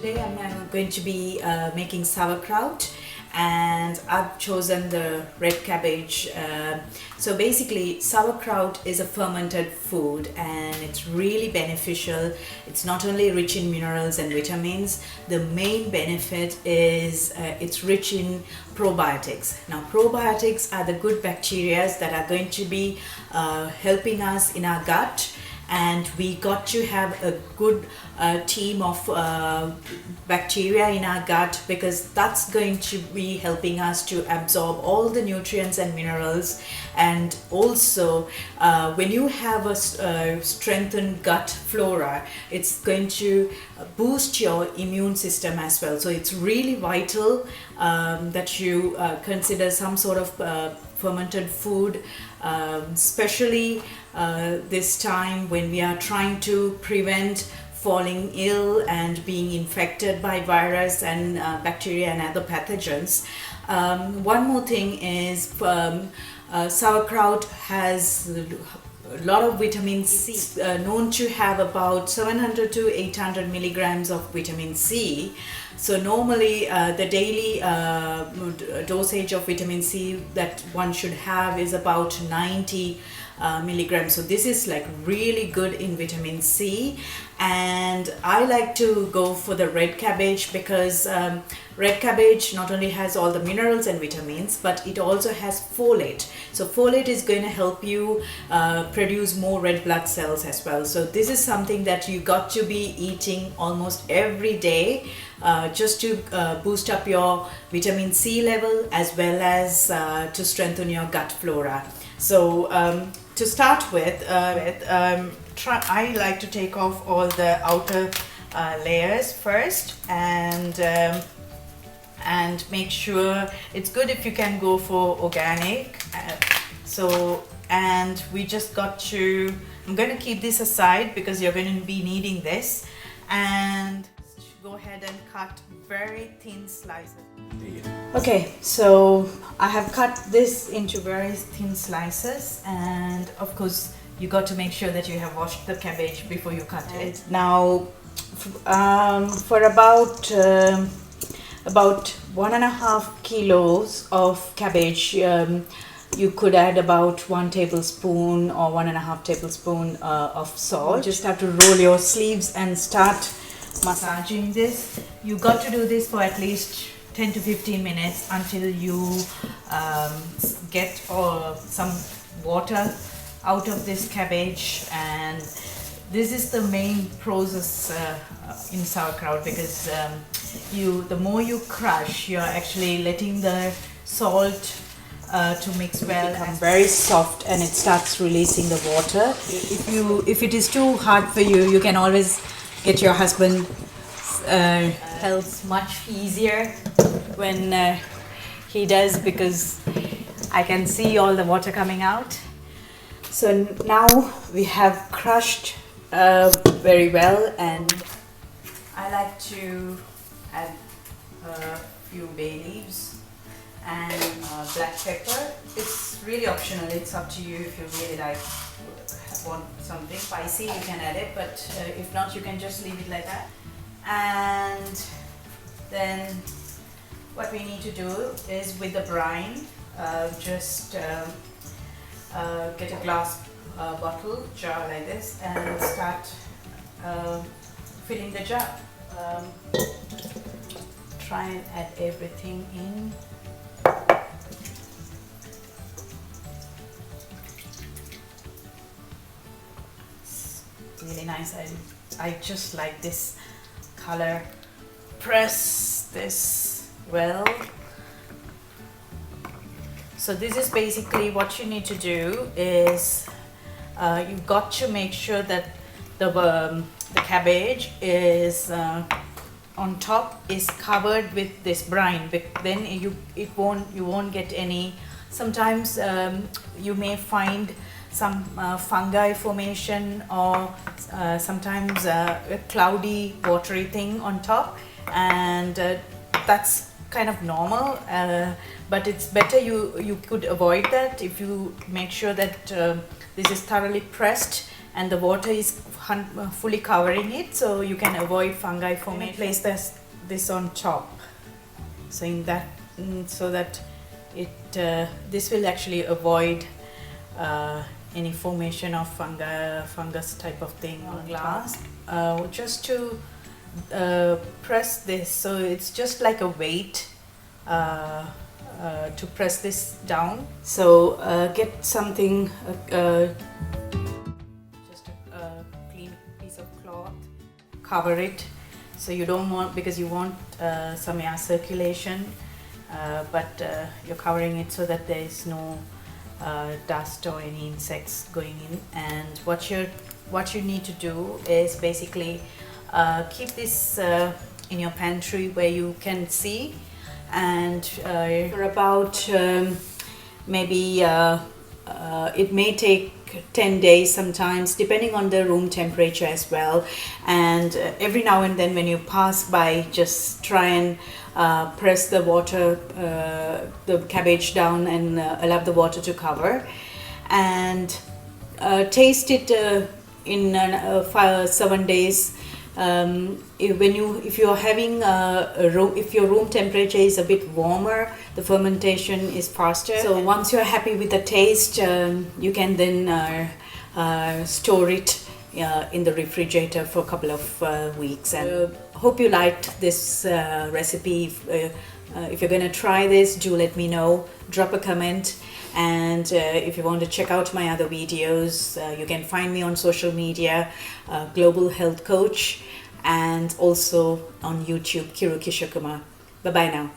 Today I'm going to be making sauerkraut, and I've chosen the red cabbage. So basically sauerkraut is a fermented food and it's really beneficial. It's not only rich in minerals and vitamins, the main benefit is it's rich in probiotics. Now probiotics are the good bacteria that are going to be helping us in our gut, and we got to have a good team of bacteria in our gut, because that's going to be helping us to absorb all the nutrients and minerals. And also when you have a strengthened gut flora, it's going to boost your immune system as well. So it's really vital that you consider some sort of fermented food, especially this time when we are trying to prevent falling ill and being infected by virus and bacteria and other pathogens. One more thing is sauerkraut has a lot of vitamin C, known to have about 700 to 800 milligrams of vitamin C. So normally the daily dosage of vitamin C that one should have is about 90 milligrams. So this is like really good in vitamin C, and I like to go for the red cabbage because red cabbage not only has all the minerals and vitamins, but it also has folate. So folate is going to help you produce more red blood cells as well. So this is something that you got to be eating almost every day, just to boost up your vitamin C level as well as to strengthen your gut flora. So to start with, I like to take off all the outer layers first, and make sure it's good if you can go for organic. And we just got to, I'm going to keep this aside because you're going to be needing this, and go ahead and cut very thin slices. Okay, so I have cut this into very thin slices, and of course you got to make sure that you have washed the cabbage before you cut it. Now for about 1.5 kilos of cabbage, you could add about 1 tablespoon or 1.5 tablespoon of salt. You just have to roll your sleeves and start massaging this. You got to do this for at least 10 to 15 minutes until you get some water out of this cabbage. And this is the main process in sauerkraut, because the more you crush, you're actually letting the salt to mix well and very soft, and it starts releasing the water. If it is too hard for you, you can always get your husband helps much easier when he does, because I can see all the water coming out. So now we have crushed very well, and I like to add a few bay leaves and black pepper. It's really optional, it's up to you. If you really want something spicy, you can add it, but if not, you can just leave it like that. And then what we need to do is, with the brine, just get a glass bottle jar like this and start filling the jar. Try and add everything in. It's really nice. I just like this color. Press this well. So this is basically what you need to do is you've got to make sure that the cabbage is on top is covered with this brine. Then you won't get any. Sometimes you may find some fungi formation, or sometimes a cloudy watery thing on top, and that's kind of normal, but it's better you could avoid that if you make sure that this is thoroughly pressed and the water is fully covering it, so you can avoid fungi formation. Place this on top, so in that so that it this will actually avoid any formation of fungus type of thing on glass. Just to press this, so it's just like a weight to press this down. So get something, just a clean piece of cloth, cover it. So you don't want, because you want some air circulation, but you're covering it so that there is no dust or any insects going in. And what you need to do is basically keep this in your pantry where you can see, and for about maybe it may take 10 days sometimes, depending on the room temperature as well. And every now and then when you pass by, just try and press the water, the cabbage down, and allow the water to cover, and taste it in 7 days. If you're having if your room temperature is a bit warmer, the fermentation is faster. So once you're happy with the taste, you can then store it in the refrigerator for a couple of weeks. And hope you liked this recipe. If you're going to try this, do let me know, drop a comment. And if you want to check out my other videos, you can find me on social media, Global Health Coach, and also on YouTube, Kiru Kishokumar. Bye bye now.